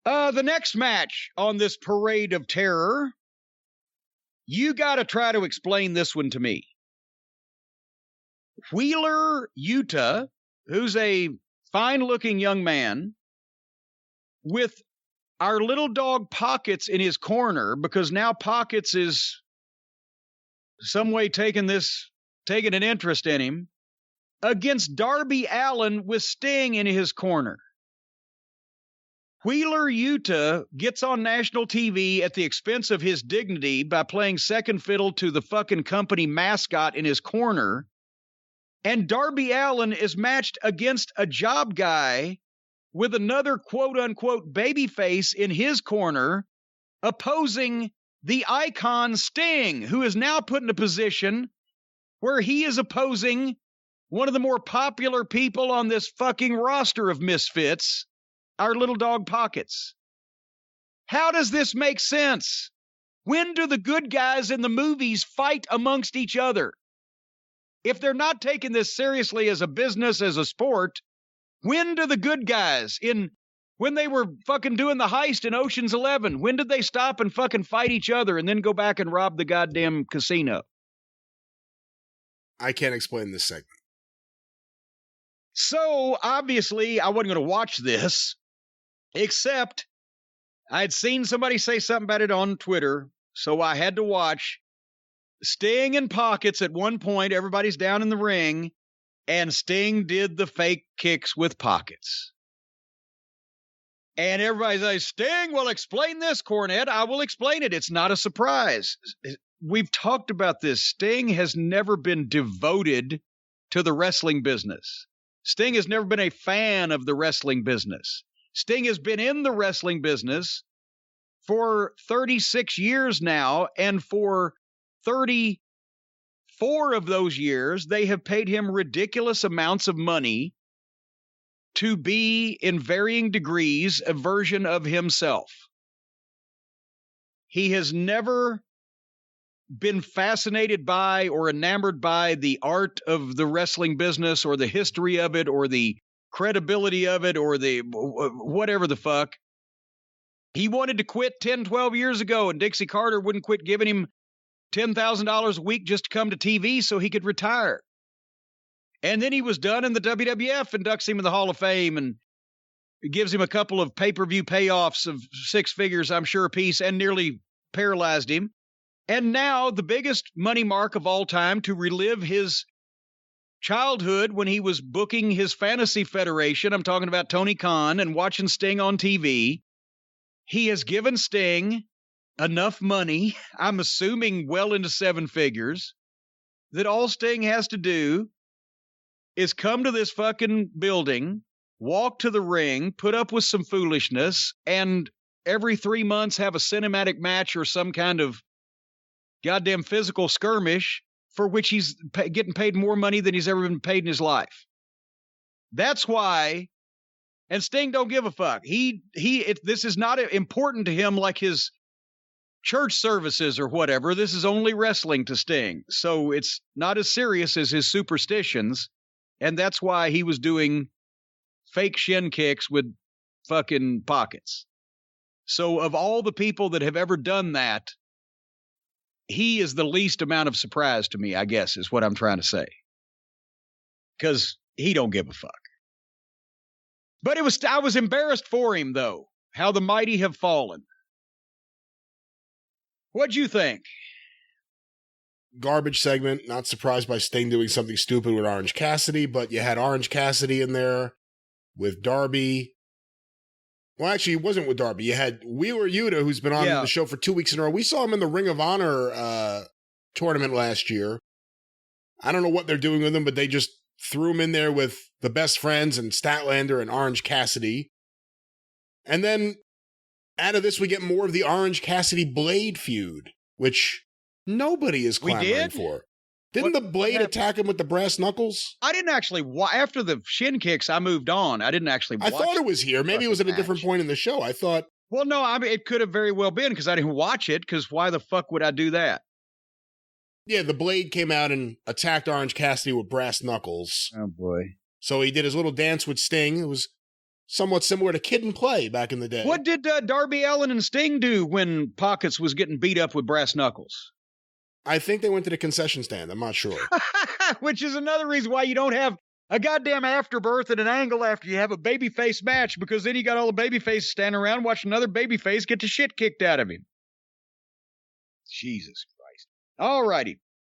The next match on this parade of terror, you got to try to explain this one to me. Wheeler Yuta, who's a fine-looking young man, with our little dog Pockets in his corner, because now Pockets is some way taking an interest in him, against Darby Allin with Sting in his corner. Wheeler Yuta gets on national TV at the expense of his dignity by playing second fiddle to the fucking company mascot in his corner. And Darby Allin is matched against a job guy with another quote-unquote babyface in his corner, opposing the icon Sting, who is now put in a position where he is opposing one of the more popular people on this fucking roster of misfits, our little dog Pockets. How does this make sense? When do the good guys in the movies fight amongst each other? If they're not taking this seriously as a business, as a sport, when do the good guys when they were fucking doing the heist in Ocean's 11, when did they stop and fucking fight each other and then go back and rob the goddamn casino? I can't explain this segment. So, obviously, I wasn't going to watch this, except I'd seen somebody say something about it on Twitter, so I had to watch. Sting and Pockets at one point, everybody's down in the ring, and Sting did the fake kicks with Pockets. And everybody's like, Sting, well, explain this, Cornette. I will explain it. It's not a surprise. We've talked about this. Sting has never been devoted to the wrestling business. Sting has never been a fan of the wrestling business. Sting has been in the wrestling business for 36 years now, and for 34 of those years, they have paid him ridiculous amounts of money to be, in varying degrees, a version of himself. He has never been fascinated by or enamored by the art of the wrestling business or the history of it or the credibility of it or the whatever the fuck. He wanted to quit 10, 12 years ago, and Dixie Carter wouldn't quit giving him $10,000 a week just to come to TV so he could retire. And then he was done, and the WWF inducts him in the Hall of Fame and gives him a couple of pay-per-view payoffs of six figures, I'm sure, a piece, and nearly paralyzed him. And now the biggest money mark of all time, to relive his childhood when he was booking his fantasy federation. I'm talking about Tony Khan and watching Sting on TV. He has given Sting enough money, I'm assuming well into seven figures, that all Sting has to do is come to this fucking building, walk to the ring, put up with some foolishness, and every 3 months have a cinematic match or some kind of goddamn physical skirmish for which he's getting paid more money than he's ever been paid in his life. That's why, and Sting don't give a fuck. This is not important to him like his church services or whatever. This is only wrestling to Sting. So it's not as serious as his superstitions. And that's why he was doing fake shin kicks with fucking Pockets. So of all the people that have ever done that, he is the least amount of surprise to me, I guess, is what I'm trying to say. Because he don't give a fuck. But I was embarrassed for him, though, how the mighty have fallen. What'd you think? Garbage segment. Not surprised by Sting doing something stupid with Orange Cassidy, but you had Orange Cassidy in there with Darby. Well, actually, it wasn't with Darby. You had Wheeler Yuta, who's been on the show for 2 weeks in a row. We saw him in the Ring of Honor tournament last year. I don't know what they're doing with him, but they just threw him in there with the Best Friends and Statlander and Orange Cassidy. And then out of this, we get more of the Orange Cassidy Blade feud, which nobody is clamoring for. Didn't the Blade attack him with the brass knuckles? I didn't actually. After the shin kicks, I moved on. I didn't actually watch. I thought it was here. Maybe it was at a different point in the show. I thought. Well, no, I mean, it could have very well been because I didn't watch it, because why the fuck would I do that? Yeah, the Blade came out and attacked Orange Cassidy with brass knuckles. Oh, boy. So he did his little dance with Sting. It was somewhat similar to Kid and Play back in the day. What did Darby Allin and Sting do when Pockets was getting beat up with brass knuckles? I think they went to the concession stand. I'm not sure. Which is another reason why you don't have a goddamn afterbirth at an angle after you have a babyface match, because then you got all the babyfaces standing around watching another babyface get the shit kicked out of him. Jesus Christ. All righty.